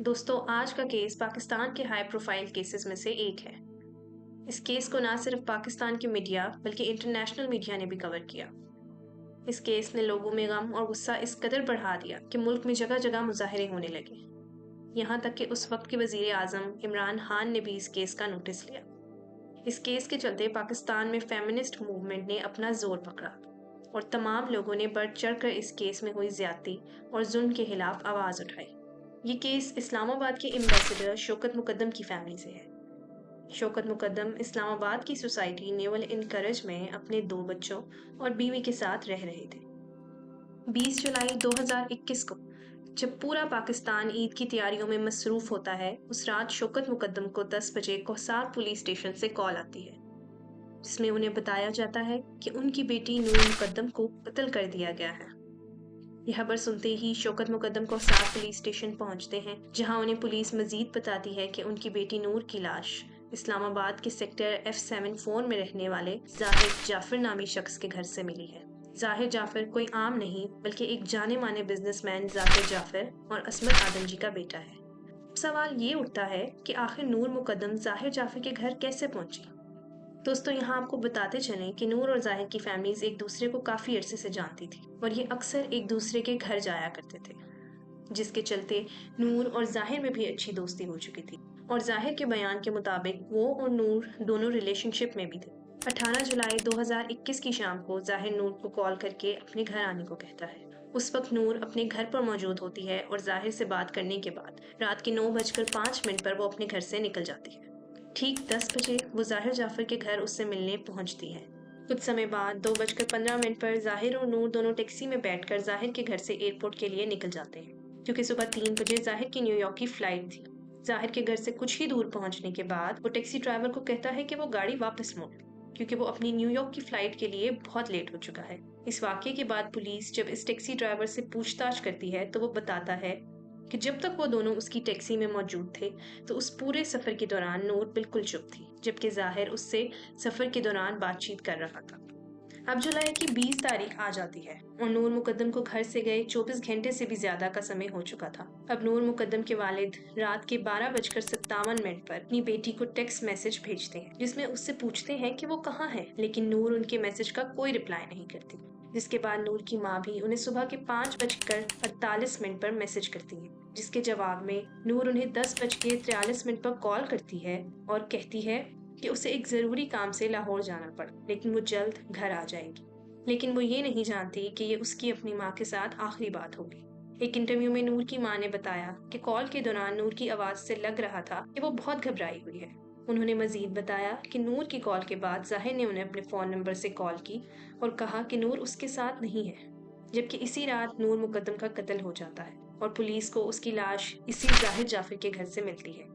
दोस्तों, आज का केस पाकिस्तान के हाई प्रोफाइल केसेस में से एक है। इस केस को ना सिर्फ पाकिस्तान की मीडिया बल्कि इंटरनेशनल मीडिया ने भी कवर किया। इस केस ने लोगों में गम और गुस्सा इस कदर बढ़ा दिया कि मुल्क में जगह जगह मुजाहरे होने लगे। यहाँ तक कि उस वक्त के वजीर आजम इमरान खान ने भी इस केस का नोटिस लिया। इस केस के चलते पाकिस्तान में फेमिनिस्ट मूवमेंट ने अपना जोर पकड़ा और तमाम लोगों ने बढ़ चढ़ कर इस केस में हुई ज्यादती और जुल्म के खिलाफ आवाज उठाई। ये केस इस्लामाबाद के एम्बेसडर शौकत मुकद्दम की फैमिली से है। शौकत मुकद्दम इस्लामाबाद की सोसाइटी नेवल इनकरज में अपने 2 बच्चों और बीवी के साथ रह रहे थे। 20 जुलाई 2021 को जब पूरा पाकिस्तान ईद की तैयारियों में मसरूफ होता है, उस रात शौकत मुकद्दम को 10 बजे कोसार पुलिस स्टेशन से कॉल आती है, जिसमें उन्हें बताया जाता है कि उनकी बेटी नूर मुकद्दम को कत्ल कर दिया गया है। यह खबर सुनते ही शौकत मुकद्दम कोसार पुलिस स्टेशन पहुंचते हैं, जहां उन्हें पुलिस मजीद बताती है कि उनकी बेटी नूर की लाश इस्लामाबाद के सेक्टर F74 में रहने वाले जाहिर जाफर नामी शख्स के घर से मिली है। जाहिर जाफर कोई आम नहीं बल्कि एक जाने माने बिजनेसमैन जाकिर जाफर और असमत आदम जी का बेटा है। सवाल ये उठता है कि आखिर नूर मुकद्दम जाहिर जाफर के घर कैसे पहुंची। दोस्तों, यहाँ आपको बताते चलें कि नूर और जाहिर की फैमिलीज एक दूसरे को काफी अरसे से जानती थी और ये अक्सर एक दूसरे के घर जाया करते थे, जिसके चलते नूर और जाहिर में भी अच्छी दोस्ती हो चुकी थी। और जाहिर के बयान के मुताबिक वो और नूर दोनों रिलेशनशिप में भी थे। 18 जुलाई 2021 की शाम को जाहिर नूर को कॉल करके अपने घर आने को कहता है। उस वक्त नूर अपने घर पर मौजूद होती है और जाहिर से बात करने के बाद रात के 9:05 पर वो अपने घर से निकल जाती है। ठीक 10 बजे वो जाहिर जाफर के घर उससे मिलने पहुंचती है। कुछ समय बाद 2:15 पर जाहिर और नूर दोनों टैक्सी में बैठकर जाहिर के घर से एयरपोर्ट के लिए निकल जाते हैं, क्योंकि सुबह 3 बजे जाहिर की न्यूयॉर्क की फ्लाइट थी। जाहिर के घर से कुछ ही दूर पहुंचने के बाद वो टैक्सी ड्राइवर को कहता है कि वो गाड़ी वापस मोड़, क्योंकि वो अपनी न्यूयॉर्क की फ्लाइट के लिए बहुत लेट हो चुका है। इस वाक्य के बाद पुलिस जब इस टैक्सी ड्राइवर से पूछताछ करती है तो वो बताता है कि जब तक वो दोनों उसकी टैक्सी में मौजूद थे तो उस पूरे सफर के दौरान नूर बिल्कुल चुप थी, जबकि जाहिर उससे सफर के दौरान बातचीत कर रहा था। अब जुलाई की 20 तारीख आ जाती है और नूर मुकद्दम को घर से गए 24 घंटे से भी ज्यादा का समय हो चुका था। अब नूर मुकद्दम के वालिद रात के 12:57 पर अपनी बेटी को टेक्स्ट मैसेज भेजते हैं, जिसमें उससे पूछते हैं कि वो कहाँ है, लेकिन नूर उनके मैसेज का कोई रिप्लाई नहीं करती। जिसके बाद नूर की माँ भी उन्हें सुबह के 5:48 पर मैसेज करती है, जिसके जवाब में नूर उन्हें 10:43 पर कॉल करती है और कहती है कि उसे एक ज़रूरी काम से लाहौर जाना पड़ा, लेकिन वो जल्द घर आ जाएगी। लेकिन वो ये नहीं जानती कि ये उसकी अपनी माँ के साथ आखिरी बात होगी। एक इंटरव्यू में नूर की माँ ने बताया कि कॉल के दौरान नूर की आवाज़ से लग रहा था कि वो बहुत घबराई हुई है। उन्होंने मजीद बताया कि नूर की कॉल के बाद जाहिर ने उन्हें अपने फ़ोन नंबर से कॉल की और कहा कि नूर उसके साथ नहीं है, जबकि इसी रात नूर मुकद्दम का कत्ल हो जाता है और पुलिस को उसकी लाश इसी जाहिर जाफर के घर से मिलती है।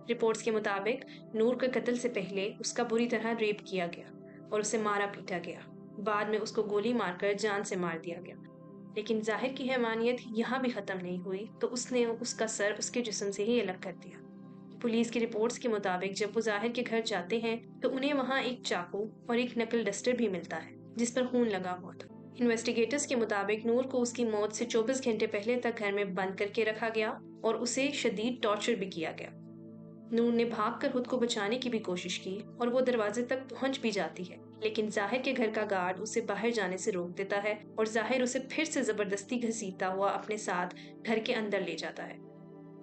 रिपोर्ट्स के मुताबिक नूर के कत्ल से पहले उसका बुरी तरह रेप किया गया और उसे मारा पीटा गया। बाद में उसको गोली मारकर जान से मार दिया गया। लेकिन जाहिर की हैवानियत यहाँ भी ख़त्म नहीं हुई तो उसने उसका सर उसके जिस्म से ही अलग कर दिया। पुलिस की रिपोर्ट्स के मुताबिक जब वो जाहिर के घर जाते हैं तो उन्हें वहाँ एक चाकू और एक नकल डस्टर भी मिलता है, जिस पर खून लगा हुआ था। इन्वेस्टिगेटर्स के मुताबिक नूर को उसकी मौत से 24 घंटे पहले तक घर में बंद करके रखा गया और उसे शदीद टॉर्चर भी किया गया। नूर ने भागकर खुद को बचाने की भी कोशिश की और वो दरवाजे तक पहुंच भी जाती है, लेकिन जाहिर के घर का गार्ड उसे बाहर जाने से रोक देता है और जाहिर उसे फिर से जबरदस्ती घसीटता हुआ अपने साथ घर के अंदर ले जाता है,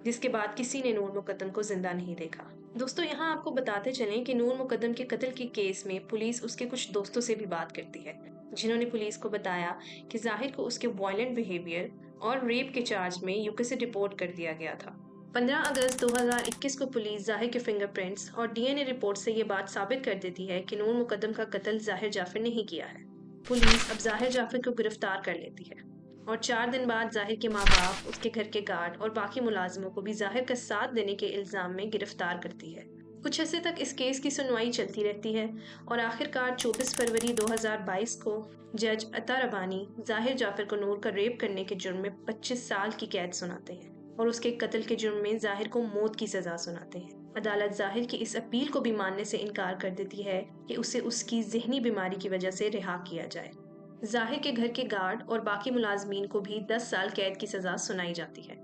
जिसके बाद किसी ने नूर मुकद्दम को जिंदा नहीं देखा। दोस्तों, यहाँ आपको बताते चलें कि नूर मुकद्दम के कत्ल के केस में पुलिस उसके कुछ दोस्तों से भी बात करती है, जिन्होंने पुलिस को बताया कि जाहिर को उसके वायलेंट बिहेवियर और रेप के चार्ज में यूके से डिपोर्ट कर दिया गया था। 15 अगस्त 2021 को पुलिस जाहिर के फिंगरप्रिंट्स और डीएनए रिपोर्ट से ये बात साबित कर देती है कि नूर मुकद्दम का कत्ल जाहिर जाफर ने ही किया है। पुलिस अब जाहिर जाफर को गिरफ्तार कर लेती है और 4 दिन बाद जाहिर के माँ बाप, उसके घर के गार्ड और बाकी मुलाजिमों को भी जाहिर का साथ देने के इल्जाम में गिरफ्तार करती है। कुछ अर्से तक इस केस की सुनवाई चलती रहती है और आखिरकार 24 फरवरी 2022 को जज अता रबानी जाहिर जाफर को नूर का रेप करने के जुर्म में 25 साल की कैद सुनाते हैं और उसके कत्ल के जुर्म में जाहिर को मौत की सजा सुनाते हैं। अदालत जाहिर की इस अपील को भी मानने से इनकार कर देती है कि उसे उसकी जहनी बीमारी की वजह से रिहा किया जाए। जाहिर के घर के गार्ड और बाकी मुलाजमीन को भी 10 साल कैद की सजा सुनाई जाती है।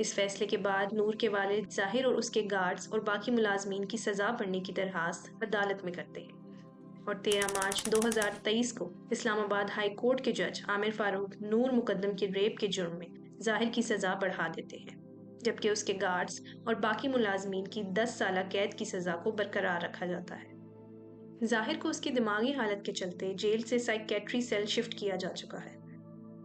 इस फैसले के बाद नूर के वालिद ज़ाहिर और उसके गार्ड्स और बाकी मुलाजमीन की सज़ा बढ़ने की दरखास्त अदालत में करते हैं और 13 मार्च 2023 को इस्लामाबाद हाई कोर्ट के जज आमिर फारूक नूर मुकद्दम के रेप के जुर्म में ज़ाहिर की सज़ा बढ़ा देते हैं, जबकि उसके गार्ड्स और बाकी मुलाजमीन की 10 साल कैद की सज़ा को बरकरार रखा जाता है। ज़ाहिर को उसकी दिमागी हालत के चलते जेल से साइकेट्री सेल शिफ्ट किया जा चुका है।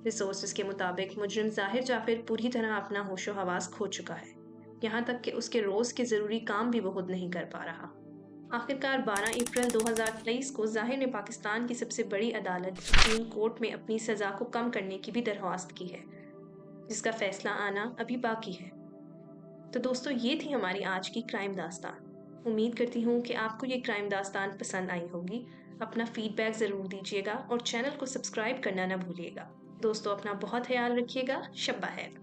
रिसोर्सेज के मुताबिक मुजरिम ज़ाहिर जाफिर पूरी तरह अपना होशो हवास खो चुका है, यहाँ तक कि उसके रोज़ के ज़रूरी काम भी वो खुद नहीं कर पा रहा। आखिरकार 12 अप्रैल 2023 को ज़ाहिर ने पाकिस्तान की सबसे बड़ी अदालत सुप्रीम कोर्ट में अपनी सज़ा को कम करने की भी दरख्वास्त की है, जिसका फैसला आना अभी बाकी है। तो दोस्तों, ये थी हमारी आज की क्राइम दास्तान। उम्मीद करती हूँ कि आपको ये क्राइम दास्तान पसंद आई होगी। अपना फीडबैक ज़रूर दीजिएगा और चैनल को सब्सक्राइब करना ना भूलिएगा। दोस्तों, अपना बहुत ख्याल रखिएगा। शब्बा खैर।